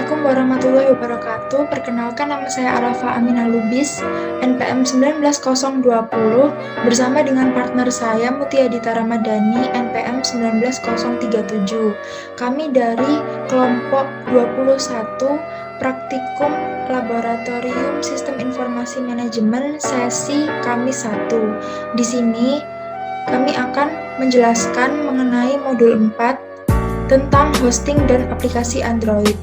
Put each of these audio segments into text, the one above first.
Assalamualaikum warahmatullahi wabarakatuh. Perkenalkan, nama saya Arafa Aminah Lubis, NPM 19020, bersama dengan partner saya Mutia Dita Ramadhani, NPM 19037. Kami dari kelompok 21 Praktikum Laboratorium Sistem Informasi Manajemen sesi Kamis 1. Di sini kami akan menjelaskan mengenai modul 4 tentang hosting dan aplikasi Android.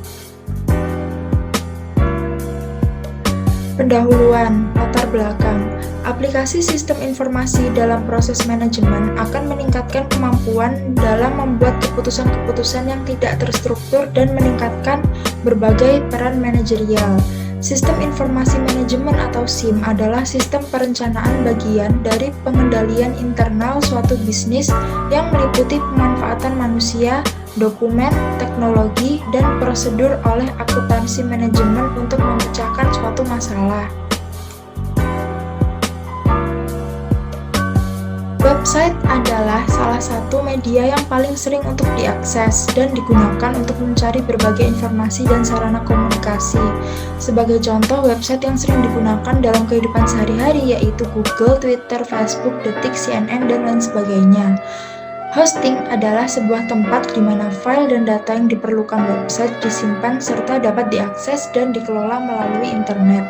Pendahuluan, latar belakang. Aplikasi sistem informasi dalam proses manajemen akan meningkatkan kemampuan dalam membuat keputusan-keputusan yang tidak terstruktur dan meningkatkan berbagai peran manajerial. Sistem informasi manajemen atau SIM adalah sistem perencanaan bagian dari pengendalian internal suatu bisnis yang meliputi pemanfaatan manusia, dokumen, teknologi, dan prosedur oleh akuntansi manajemen untuk memecahkan suatu masalah. Website adalah salah satu media yang paling sering untuk diakses dan digunakan untuk mencari berbagai informasi dan sarana komunikasi. Sebagai contoh, website yang sering digunakan dalam kehidupan sehari-hari yaitu Google, Twitter, Facebook, Detik, CNN, dan lain sebagainya. Hosting adalah sebuah tempat di mana file dan data yang diperlukan website disimpan serta dapat diakses dan dikelola melalui internet.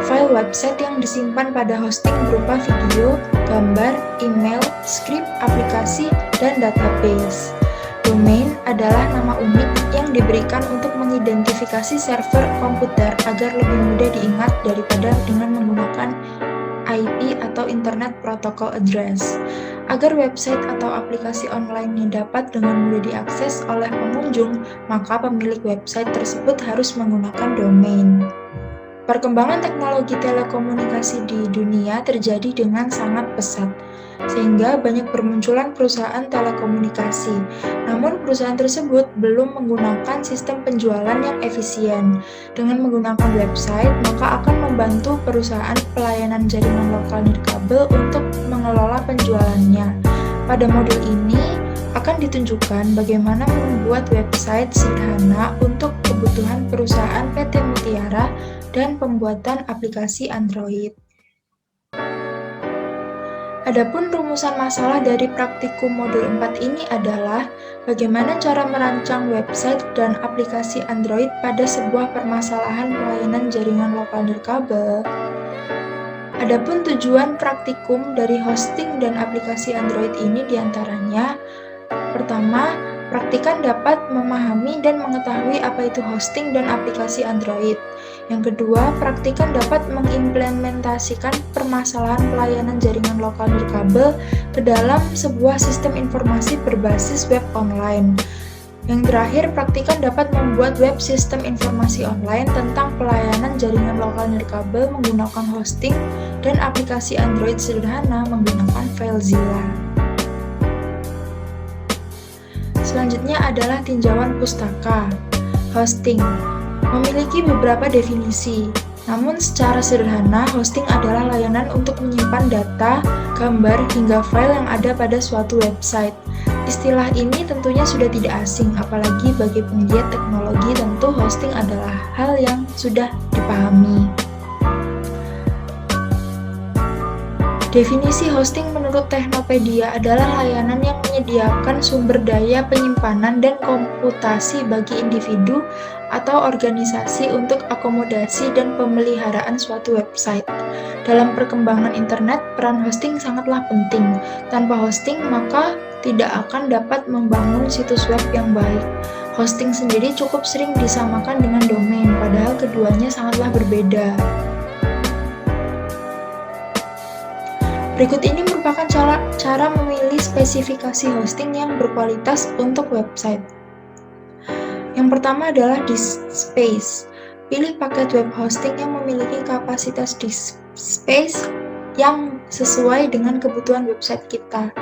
File website yang disimpan pada hosting berupa video, gambar, email, skrip, aplikasi, dan database. Domain adalah nama unik yang diberikan untuk mengidentifikasi server komputer agar lebih mudah diingat daripada dengan menggunakan IP atau Internet Protocol Address. Agar website atau aplikasi online-nya dapat dengan mudah diakses oleh pengunjung, maka pemilik website tersebut harus menggunakan domain. Perkembangan teknologi telekomunikasi di dunia terjadi dengan sangat pesat, sehingga banyak bermunculan perusahaan telekomunikasi. Namun perusahaan tersebut belum menggunakan sistem penjualan yang efisien. Dengan menggunakan website, maka akan membantu perusahaan pelayanan jaringan lokal nirkabel untuk mengelola penjualannya. Pada modul ini akan ditunjukkan bagaimana membuat website sederhana untuk kebutuhan perusahaan PT Mutiara dan pembuatan aplikasi Android. Adapun rumusan masalah dari praktikum modul 4 ini adalah bagaimana cara merancang website dan aplikasi Android pada sebuah permasalahan pelayanan jaringan lokal nirkabel. Adapun tujuan praktikum dari hosting dan aplikasi Android ini diantaranya: pertama, praktikan dapat memahami dan mengetahui apa itu hosting dan aplikasi Android. Yang kedua, praktikan dapat mengimplementasikan permasalahan pelayanan jaringan lokal nirkabel ke dalam sebuah sistem informasi berbasis web online. Yang terakhir, praktikan dapat membuat web sistem informasi online tentang pelayanan jaringan lokal nirkabel menggunakan hosting dan aplikasi Android sederhana menggunakan FileZilla. Selanjutnya adalah tinjauan pustaka. Hosting memiliki beberapa definisi, namun secara sederhana, hosting adalah layanan untuk menyimpan data, gambar, hingga file yang ada pada suatu website. Istilah ini tentunya sudah tidak asing, apalagi bagi penggiat teknologi tentu hosting adalah hal yang sudah dipahami. Definisi hosting menurut Teknopedia adalah layanan yang menyediakan sumber daya penyimpanan dan komputasi bagi individu atau organisasi untuk akomodasi dan pemeliharaan suatu website. Dalam perkembangan internet, peran hosting sangatlah penting. Tanpa hosting, maka tidak akan dapat membangun situs web yang baik. Hosting sendiri cukup sering disamakan dengan domain, padahal keduanya sangatlah berbeda. Berikut ini merupakan cara memilih spesifikasi hosting yang berkualitas untuk website. Yang pertama adalah disk space. Pilih paket web hosting yang memiliki kapasitas disk space yang sesuai dengan kebutuhan website kita.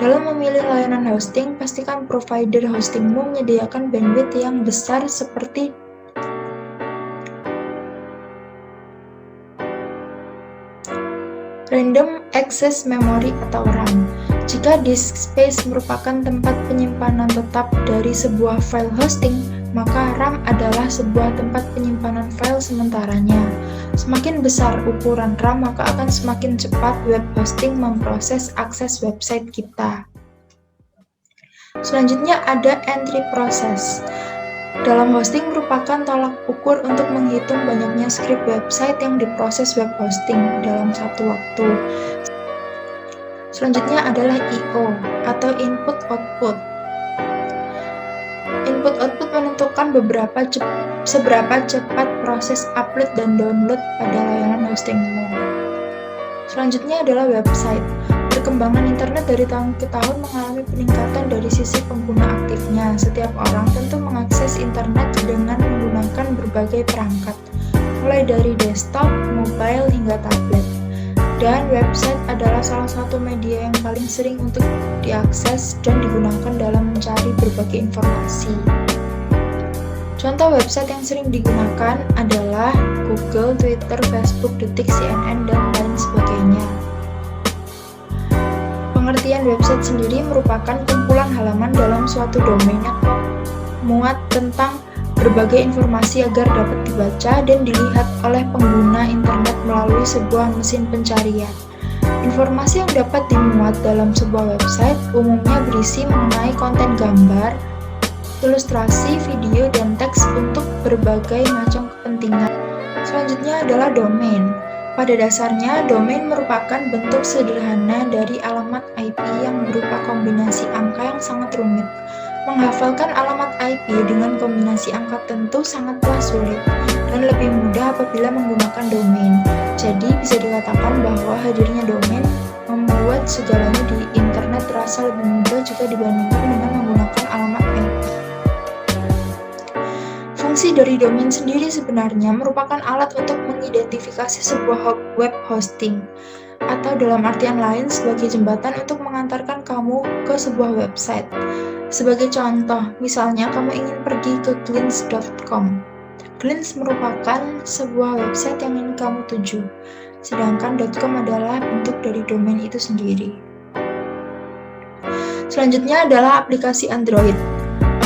Dalam memilih layanan hosting, pastikan provider hostingmu menyediakan bandwidth yang besar seperti Random Access Memory atau RAM. Jika disk space merupakan tempat penyimpanan tetap dari sebuah file hosting, maka RAM adalah sebuah tempat penyimpanan file sementaranya. Semakin besar ukuran RAM, maka akan semakin cepat web hosting memproses akses website kita. Selanjutnya ada entry process. Dalam hosting merupakan tolak ukur untuk menghitung banyaknya script website yang diproses web hosting dalam satu waktu. Selanjutnya adalah I/O atau input-output. Input-output menentukan seberapa cepat proses upload dan download pada layanan hostingmu. Selanjutnya adalah website. Perkembangan internet dari tahun ke tahun mengalami peningkatan dari sisi pengguna aktifnya. Setiap orang tentu mengakses internet dengan menggunakan berbagai perangkat, mulai dari desktop, mobile, hingga tablet. Dan website adalah salah satu media yang paling sering untuk diakses dan digunakan dalam mencari berbagai informasi. Contoh website yang sering digunakan adalah Google, Twitter, Facebook, Detik, CNN, dan lain sebagainya. Pengertian website sendiri merupakan kumpulan halaman dalam suatu domain yang memuat tentang berbagai informasi agar dapat dibaca dan dilihat oleh pengguna internet melalui sebuah mesin pencarian. Informasi yang dapat dimuat dalam sebuah website umumnya berisi mengenai konten gambar, ilustrasi, video, dan teks untuk berbagai macam kepentingan. Selanjutnya adalah domain. Pada dasarnya, domain merupakan bentuk sederhana dari alamat IP yang berupa kombinasi angka yang sangat rumit. Menghafalkan alamat IP dengan kombinasi angka tentu sangatlah sulit dan lebih mudah apabila menggunakan domain. Jadi, bisa dikatakan bahwa hadirnya domain membuat segalanya di internet terasa lebih mudah jika dibandingkan dengan menggunakan alamat IP. Fungsi dari domain sendiri sebenarnya merupakan alat untuk mengidentifikasi sebuah web hosting, atau dalam artian lain sebagai jembatan untuk mengantarkan kamu ke sebuah website. Sebagai contoh, misalnya kamu ingin pergi ke glints.com. Glints merupakan sebuah website yang ingin kamu tuju, sedangkan .com adalah bentuk dari domain itu sendiri. Selanjutnya adalah aplikasi Android.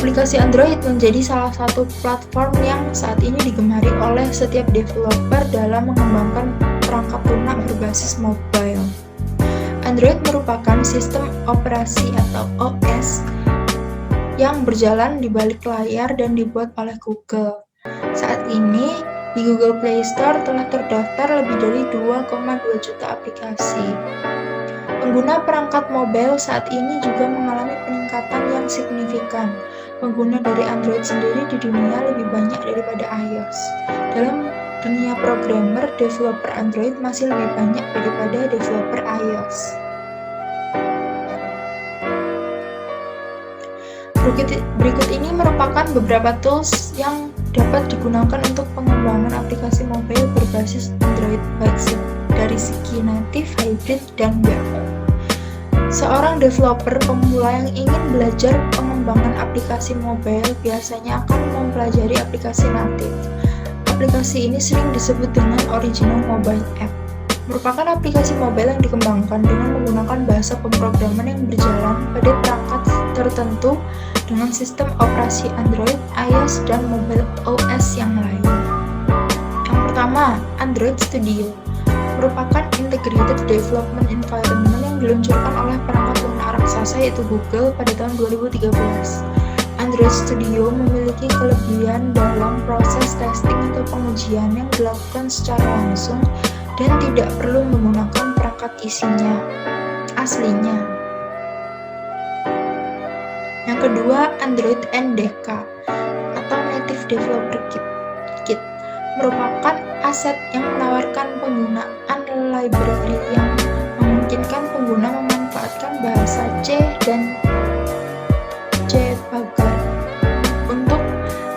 Aplikasi Android menjadi salah satu platform yang saat ini digemari oleh setiap developer dalam mengembangkan perangkat lunak berbasis mobile. Android merupakan sistem operasi atau OS yang berjalan di balik layar dan dibuat oleh Google. Saat ini, di Google Play Store telah terdaftar lebih dari 2,2 juta aplikasi. Pengguna perangkat mobile saat ini juga mengalami peningkatan yang signifikan. Pengguna dari Android sendiri di dunia lebih banyak daripada iOS. Dalam dunia programmer, developer Android masih lebih banyak daripada developer iOS. Berikut ini merupakan beberapa tools yang dapat digunakan untuk pengembangan aplikasi mobile berbasis Android baik dari segi native, hybrid, dan web. Seorang developer pemula yang ingin belajar pengembangan aplikasi mobile biasanya akan mempelajari aplikasi native. Aplikasi ini sering disebut dengan original mobile app. Merupakan aplikasi mobile yang dikembangkan dengan menggunakan bahasa pemrograman yang berjalan pada perangkat tertentu dengan sistem operasi Android, iOS, dan mobile OS yang lain. Yang pertama, Android Studio merupakan integrated development environment yang diluncurkan oleh perangkat lunak raksasa yaitu Google pada tahun 2013. Android Studio memiliki kelebihan dalam proses testing atau pengujian yang dilakukan secara langsung dan tidak perlu menggunakan perangkat aslinya. Yang kedua, Android NDK atau Native Developer Kit merupakan aset yang menawarkan penggunaan library yang memungkinkan pengguna memanfaatkan bahasa C dan Javaga untuk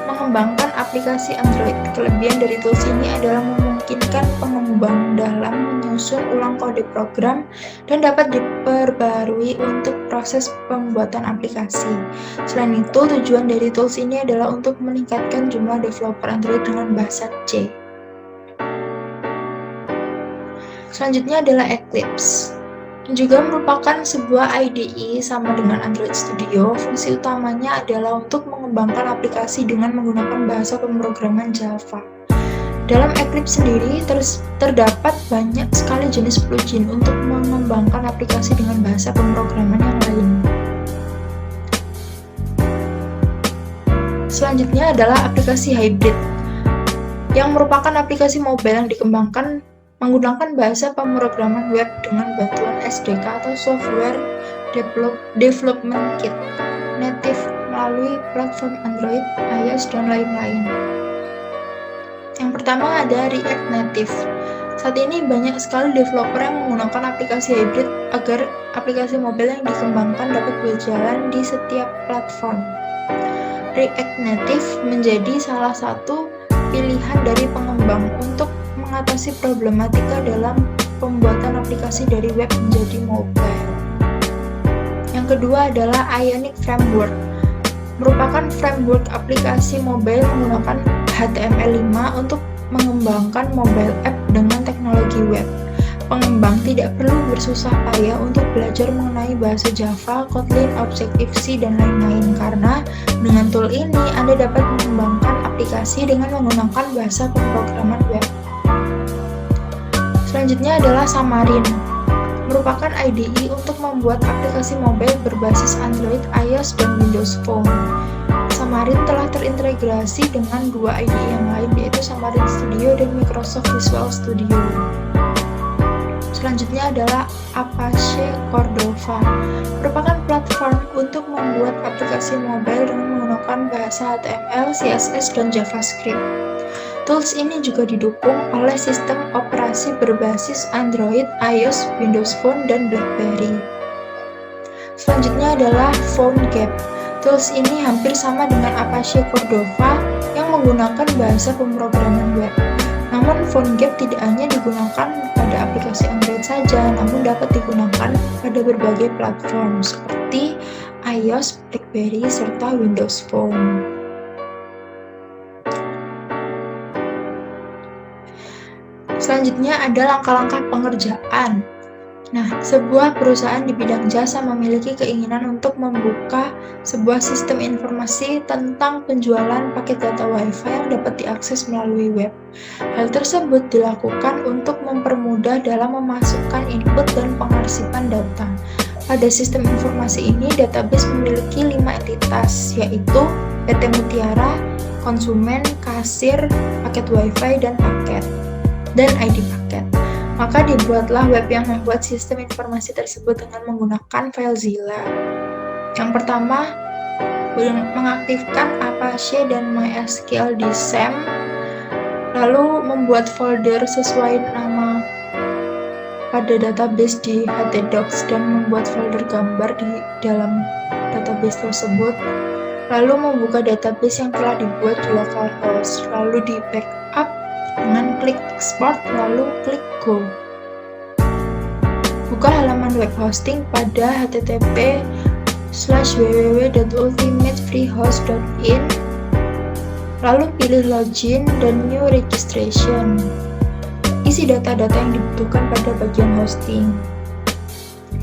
mengembangkan aplikasi Android. Kelebihan dari tools ini adalah memungkinkan pengembang dalam menyusun ulang kode program dan dapat diperbarui untuk proses pembuatan aplikasi. Selain itu, tujuan dari tools ini adalah untuk meningkatkan jumlah developer Android dengan bahasa C. Selanjutnya adalah Eclipse. juga merupakan sebuah IDE sama dengan Android Studio. Fungsi utamanya adalah untuk mengembangkan aplikasi dengan menggunakan bahasa pemrograman Java. Dalam Eclipse sendiri terdapat banyak sekali jenis plugin untuk mengembangkan aplikasi dengan bahasa pemrograman yang lain. Selanjutnya adalah aplikasi hybrid, yang merupakan aplikasi mobile yang dikembangkan menggunakan bahasa pemrograman web dengan bantuan SDK atau Software Development Kit, native melalui platform Android, iOS, dan lain-lain. Yang pertama ada React Native. Saat ini banyak sekali developer yang menggunakan aplikasi hybrid agar aplikasi mobile yang dikembangkan dapat berjalan di setiap platform. React Native menjadi salah satu pilihan dari pengembang untuk mengatasi problematika dalam pembuatan aplikasi dari web menjadi mobile. Yang kedua adalah Ionic Framework, merupakan framework aplikasi mobile menggunakan HTML5 untuk mengembangkan mobile app dengan teknologi web. Pengembang tidak perlu bersusah payah untuk belajar mengenai bahasa Java, Kotlin, Objective-C, dan lain-lain karena dengan tool ini Anda dapat mengembangkan aplikasi dengan menggunakan bahasa pemrograman web. Selanjutnya adalah Xamarin, merupakan IDE untuk membuat aplikasi mobile berbasis Android, iOS, dan Windows Phone. Xamarin telah terintegrasi dengan dua IDE yang lain, yaitu Xamarin Studio dan Microsoft Visual Studio. Selanjutnya adalah Apache Cordova, merupakan platform untuk membuat aplikasi mobile dengan menggunakan bahasa HTML, CSS, dan JavaScript. Tools ini juga didukung oleh sistem operasi berbasis Android, iOS, Windows Phone, dan BlackBerry. Selanjutnya adalah PhoneGap. Tools ini hampir sama dengan Apache Cordova yang menggunakan bahasa pemrograman web. Namun PhoneGap tidak hanya digunakan pada aplikasi Android saja, namun dapat digunakan pada berbagai platform seperti iOS, BlackBerry, serta Windows Phone. Selanjutnya ada langkah-langkah pengerjaan. Nah, sebuah perusahaan di bidang jasa memiliki keinginan untuk membuka sebuah sistem informasi tentang penjualan paket data Wi-Fi yang dapat diakses melalui web. Hal tersebut dilakukan untuk mempermudah dalam memasukkan input dan pengarsipan data. Pada sistem informasi ini, database memiliki 5 entitas, yaitu PT Mutiara, konsumen, kasir, paket Wi-Fi, dan ID paket. Maka dibuatlah web yang membuat sistem informasi tersebut dengan menggunakan FileZilla. Yang pertama, mengaktifkan Apache dan MySQL di SAM, lalu membuat folder sesuai nama pada database di htdocs dan membuat folder gambar di dalam database tersebut, lalu membuka database yang telah dibuat di localhost, lalu di backup dengan klik export lalu klik go. Buka halaman web hosting pada http://www.ultimatefreehost.in, lalu pilih login dan new registration. Isi data-data yang dibutuhkan pada bagian hosting.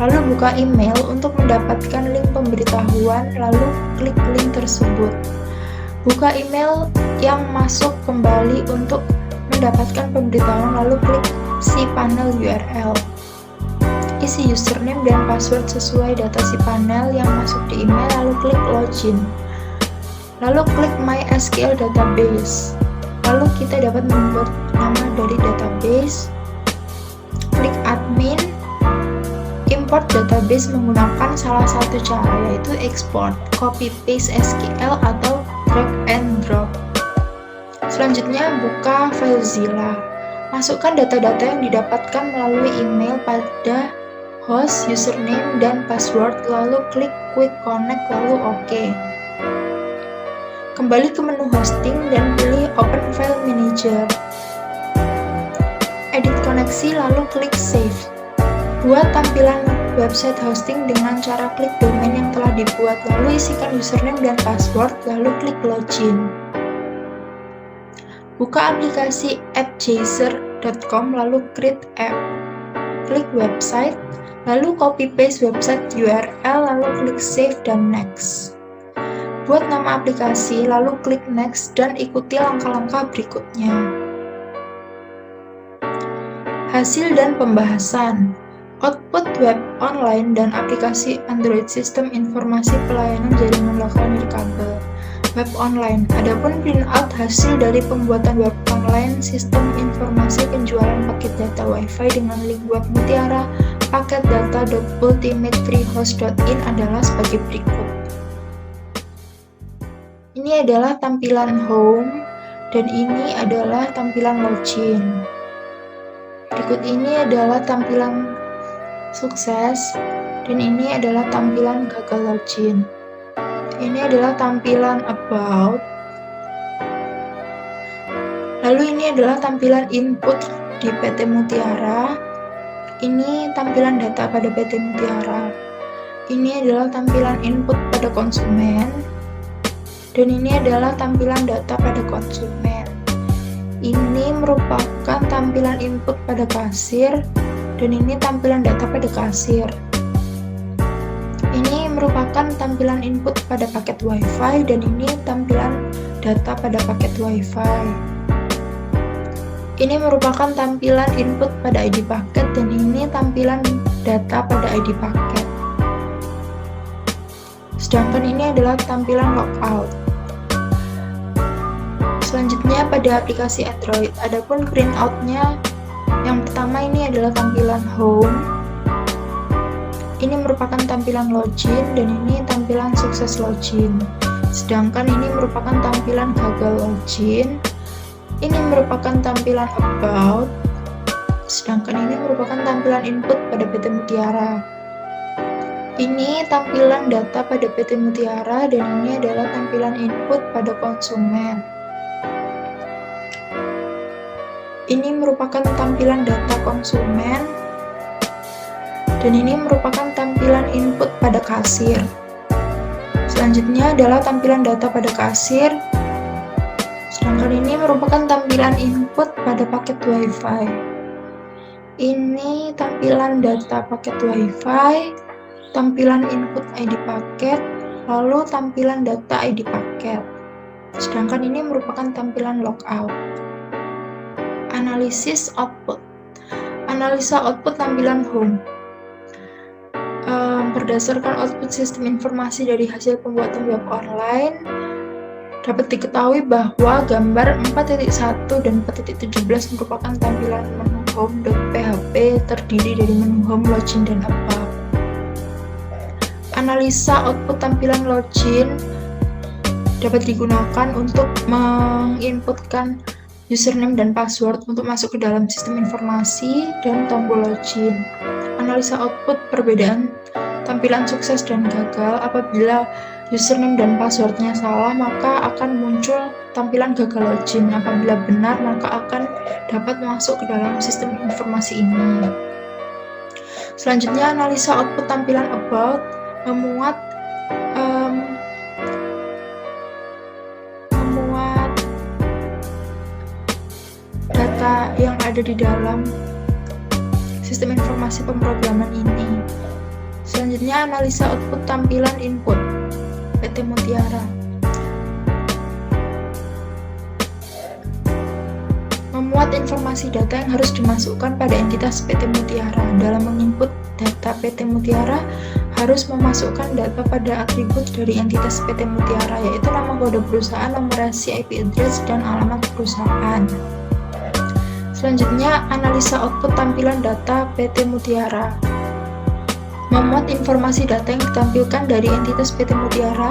Lalu buka email untuk mendapatkan link pemberitahuan, lalu klik link tersebut. Buka email yang masuk kembali untuk mendapatkan pemberitahuan, lalu klik cPanel URL. Isi username dan password sesuai data cPanel yang masuk di email, lalu klik login. Lalu klik MySQL database. Lalu kita dapat membuat nama dari database. Klik admin. Import database menggunakan salah satu cara, yaitu export, copy paste SQL atau drag and drop. Selanjutnya buka FileZilla. Masukkan data-data yang didapatkan melalui email pada host, username, dan password, lalu klik Quick Connect, lalu OK. Kembali ke menu hosting dan pilih Open File Manager. Edit koneksi, lalu klik Save. Buat tampilan website hosting dengan cara klik domain yang telah dibuat, lalu isikan username dan password, lalu klik Login. Buka aplikasi appjazzer.com, lalu create app. Klik website, Lalu copy paste website URL, lalu klik save dan next. Buat nama aplikasi, lalu klik next dan ikuti langkah-langkah berikutnya. Hasil dan pembahasan. Output web online dan aplikasi Android sistem informasi pelayanan jaringan lokal nirkabel. Web online. Adapun printout hasil dari pembuatan web online sistem informasi penjualan paket data Wi-Fi dengan link web Mutiara paket data.ultimatefreehost.in adalah sebagai berikut. Ini adalah tampilan home dan ini adalah tampilan login. Berikut ini adalah tampilan sukses dan ini adalah tampilan gagal login. Ini adalah tampilan about. Lalu ini adalah tampilan input di PT Mutiara. Ini tampilan data pada PT Mutiara. Ini adalah tampilan input pada konsumen. Dan ini adalah tampilan data pada konsumen. Ini merupakan tampilan input pada kasir. Dan ini tampilan data pada kasir. Ini merupakan tampilan input pada paket Wi-Fi dan ini tampilan data pada paket Wi-Fi. Ini merupakan tampilan input pada ID paket dan ini tampilan data pada ID paket. Sedangkan ini adalah tampilan logout. Selanjutnya pada aplikasi Android, adapun printout-nya yang pertama ini adalah tampilan home. Ini merupakan tampilan login dan ini tampilan sukses login. Sedangkan ini merupakan tampilan gagal login. Ini merupakan tampilan about. Sedangkan ini merupakan tampilan input pada PT Mutiara. Ini tampilan data pada PT Mutiara dan ini adalah tampilan input pada konsumen. Ini merupakan tampilan data konsumen. Dan ini merupakan tampilan input pada kasir. Selanjutnya adalah tampilan data pada kasir. Sedangkan ini merupakan tampilan input pada paket Wi-Fi. Ini tampilan data paket Wi-Fi, tampilan input ID paket, lalu tampilan data ID paket. Sedangkan ini merupakan tampilan logout. Analisis output. Analisa output tampilan home. Berdasarkan output sistem informasi dari hasil pembuatan web online, dapat diketahui bahwa gambar 4.1 dan 4.17 merupakan tampilan menu home.php terdiri dari menu home, login, dan about. Analisa output tampilan login dapat digunakan untuk menginputkan username dan password untuk masuk ke dalam sistem informasi dan tombol login. Analisa output perbedaan tampilan sukses dan gagal. Apabila username dan passwordnya salah, maka akan muncul tampilan gagal login. Apabila benar, maka akan dapat masuk ke dalam sistem informasi ini. Selanjutnya, analisa output tampilan about memuat data yang ada di dalam sistem informasi pemrograman ini. Selanjutnya, analisa output tampilan input PT Mutiara. Memuat informasi data yang harus dimasukkan pada entitas PT Mutiara. Dalam menginput data PT Mutiara, harus memasukkan data pada atribut dari entitas PT Mutiara, yaitu nama kode perusahaan, nomor rasi, IP address, dan alamat perusahaan. Selanjutnya, analisa output tampilan data PT Mutiara. Memuat informasi data yang ditampilkan dari entitas PT Mutiara.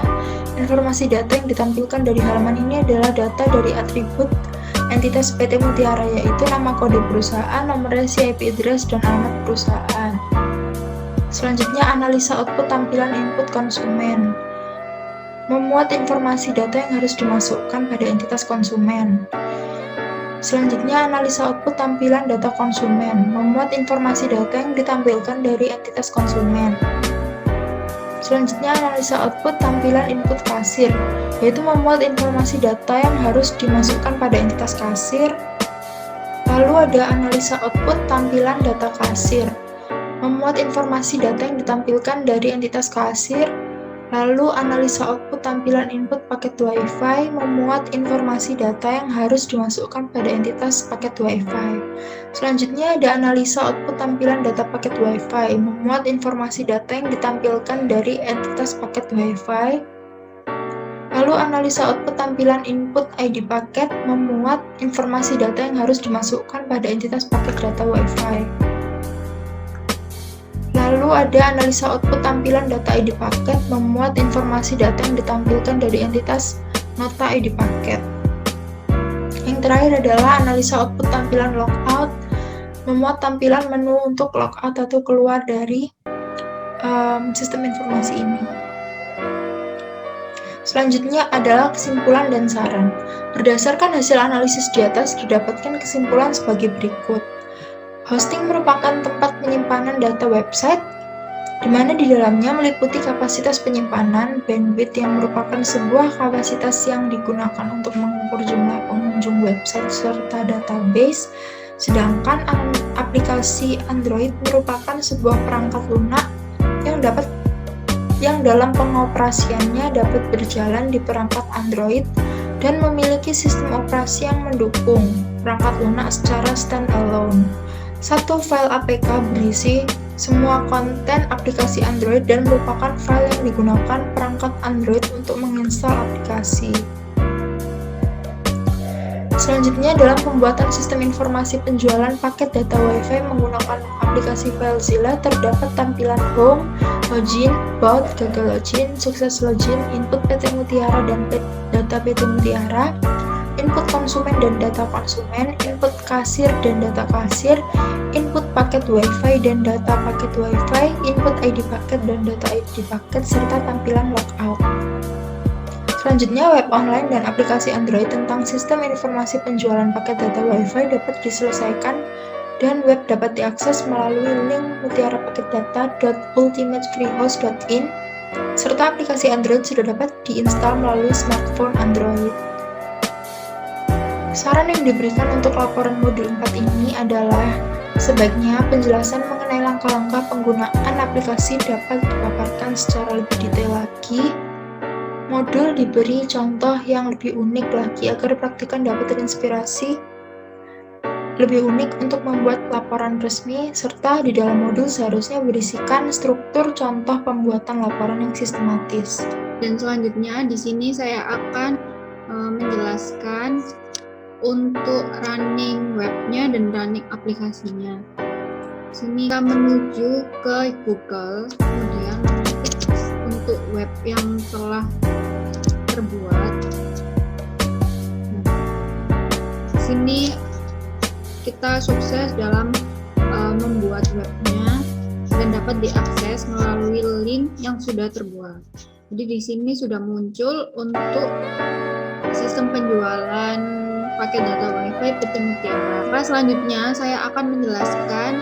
Informasi data yang ditampilkan dari halaman ini adalah data dari atribut entitas PT Mutiara, yaitu nama kode perusahaan, nomor rasi, IP address, dan alamat perusahaan. Selanjutnya, analisa output tampilan input konsumen. Memuat informasi data yang harus dimasukkan pada entitas konsumen. Selanjutnya, analisa output tampilan data konsumen. Memuat informasi data yang ditampilkan dari entitas konsumen. Selanjutnya, analisa output tampilan input kasir, yaitu memuat informasi data yang harus dimasukkan pada entitas kasir. Lalu ada analisa output tampilan data kasir. memuat informasi data yang ditampilkan dari entitas kasir. Lalu analisa output tampilan input paket Wi-Fi, memuat informasi data yang harus dimasukkan pada entitas paket Wi-Fi. Selanjutnya ada analisa output tampilan data paket Wi-Fi, memuat informasi data yang ditampilkan dari entitas paket Wi-Fi. Lalu analisa output tampilan input ID paket, memuat informasi data yang harus dimasukkan pada entitas paket data Wi-Fi. Lalu ada analisa output tampilan data ID paket, memuat informasi data yang ditampilkan dari entitas nota ID paket. Yang terakhir adalah analisa output tampilan logout, memuat tampilan menu untuk logout atau keluar dari sistem informasi ini. Selanjutnya adalah kesimpulan dan saran. Berdasarkan hasil analisis di atas, didapatkan kesimpulan sebagai berikut. Hosting merupakan tempat penyimpanan data website, di mana di dalamnya meliputi kapasitas penyimpanan, bandwidth yang merupakan sebuah kapasitas yang digunakan untuk mengukur jumlah pengunjung website serta database, sedangkan aplikasi Android merupakan sebuah perangkat lunak yang dalam pengoperasiannya dapat berjalan di perangkat Android dan memiliki sistem operasi yang mendukung perangkat lunak secara standalone. Satu file APK berisi semua konten aplikasi Android dan merupakan file yang digunakan perangkat Android untuk menginstal aplikasi. Selanjutnya, dalam pembuatan sistem informasi penjualan paket data Wi-Fi menggunakan aplikasi FileZilla, terdapat tampilan home, login, about, gagal login, sukses login, input PT Mutiara dan data PT Mutiara, input konsumen dan data konsumen, input kasir dan data kasir, input paket Wi-Fi dan data paket Wi-Fi, input ID paket dan data ID paket, serta tampilan logout. Selanjutnya, web online dan aplikasi Android tentang sistem informasi penjualan paket data Wi-Fi dapat diselesaikan dan web dapat diakses melalui link mutiarapaketdata.ultimatefreehost.in, serta aplikasi Android sudah dapat diinstal melalui smartphone Android. Saran yang diberikan untuk laporan modul 4 ini adalah sebaiknya penjelasan mengenai langkah-langkah penggunaan aplikasi dapat dipaparkan secara lebih detail lagi. Modul diberi contoh yang lebih unik lagi agar praktikan dapat terinspirasi lebih unik untuk membuat laporan resmi, serta di dalam modul seharusnya berisikan struktur contoh pembuatan laporan yang sistematis. Dan selanjutnya di sini saya akan menjelaskan untuk running webnya dan running aplikasinya. Sini kita menuju ke Google, kemudian untuk web yang telah terbuat. Sini kita sukses dalam membuat webnya dan dapat diakses melalui link yang sudah terbuat. Jadi di sini sudah muncul untuk sistem penjualan paket data Wi-Fi PT Mutiara. Nah, selanjutnya saya akan menjelaskan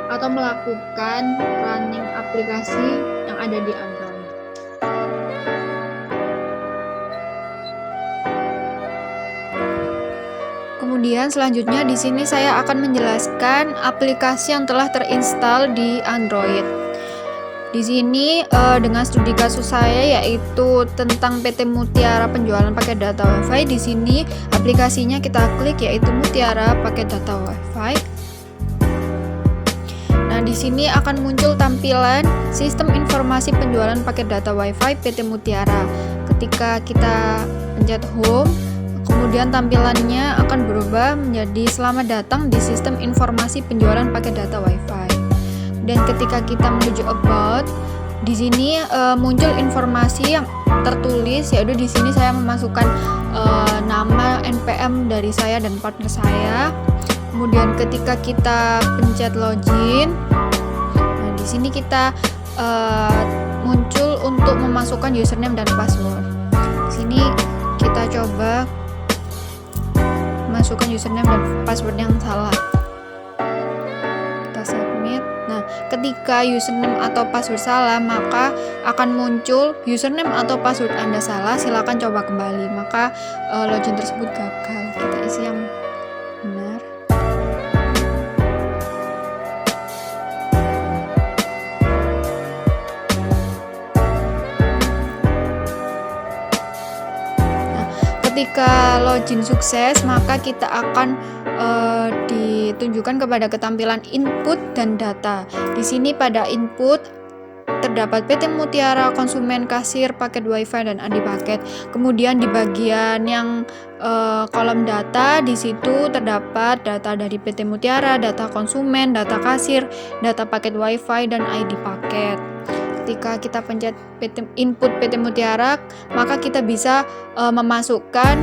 atau melakukan running aplikasi yang ada di Android. Kemudian selanjutnya di sini saya akan menjelaskan aplikasi yang telah terinstal di Android. Di sini dengan studi kasus saya yaitu tentang PT Mutiara penjualan paket data Wi-Fi. Di sini aplikasinya kita klik yaitu Mutiara paket data Wi-Fi. Nah, di sini akan muncul tampilan sistem informasi penjualan paket data Wi-Fi PT Mutiara. Ketika kita pencet home, kemudian tampilannya akan berubah menjadi selamat datang di sistem informasi penjualan paket data Wi-Fi. Dan ketika kita menuju about, di sini muncul informasi yang tertulis, yaitu di sini saya memasukkan nama NPM dari saya dan partner saya. Kemudian ketika kita pencet login, nah di sini kita muncul untuk memasukkan username dan password. Di sini kita coba masukkan username dan password yang salah. Kita submit. Nah, ketika username atau password salah, maka akan muncul username atau password Anda salah, silakan coba kembali. Maka login tersebut gagal. Kita isi yang benar. ketika login sukses, maka kita akan ditunjukkan kepada ketampilan input dan data. Di sini pada input terdapat PT Mutiara, konsumen, kasir, paket WiFi, dan adi paket. Kemudian di bagian yang kolom data, di situ terdapat data dari PT Mutiara, data konsumen, data kasir, data paket WiFi, dan ID paket. Ketika kita pencet input PT Mutiara, maka kita bisa memasukkan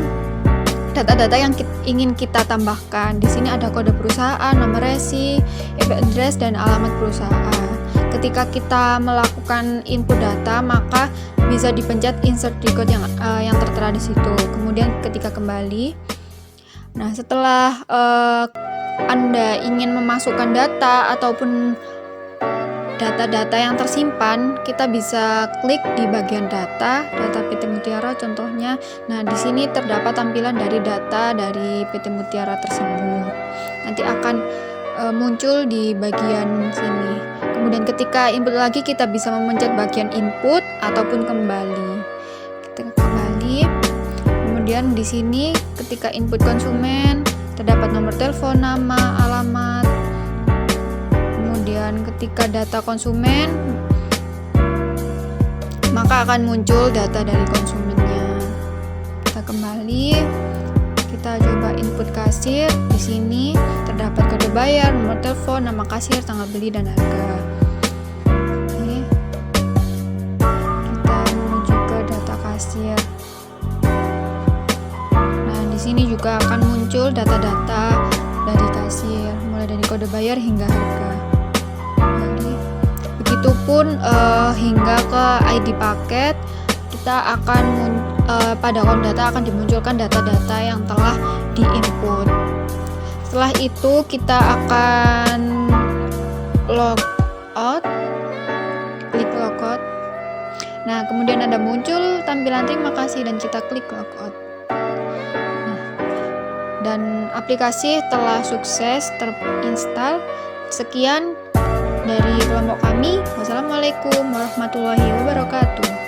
data-data yang ingin kita tambahkan. Di sini ada kode perusahaan, nomor resi, IP address, dan alamat perusahaan. Ketika kita melakukan input data, maka bisa dipencet insert record yang tertera di situ. Kemudian ketika kembali, nah setelah Anda ingin memasukkan data ataupun data-data yang tersimpan, kita bisa klik di bagian data PT Mutiara contohnya. Nah, di sini terdapat tampilan dari data dari PT Mutiara tersebut. Nanti akan muncul di bagian sini. Kemudian ketika input lagi, kita bisa memencet bagian input ataupun kembali. Kita kembali. Kemudian di sini ketika input konsumen, terdapat nomor telepon, nama, alamat. Kemudian ketika data konsumen, maka akan muncul data dari konsumennya. Kita kembali, kita coba input kasir. Di sini terdapat kode bayar, nomor telepon, nama kasir, tanggal beli, dan harga. Oke. Kita menuju ke data kasir. Nah, di sini juga akan muncul data-data dari kasir, mulai dari kode bayar hingga harga. Begitupun hingga ke ID paket, kita akan pada kolom data akan dimunculkan data-data yang telah diinput. Setelah itu kita akan log out, klik logout. Nah, kemudian ada muncul tampilan terima kasih dan kita klik logout. Nah, dan aplikasi telah sukses terinstall. Sekian dari kelompok kami. Wassalamualaikum warahmatullahi wabarakatuh.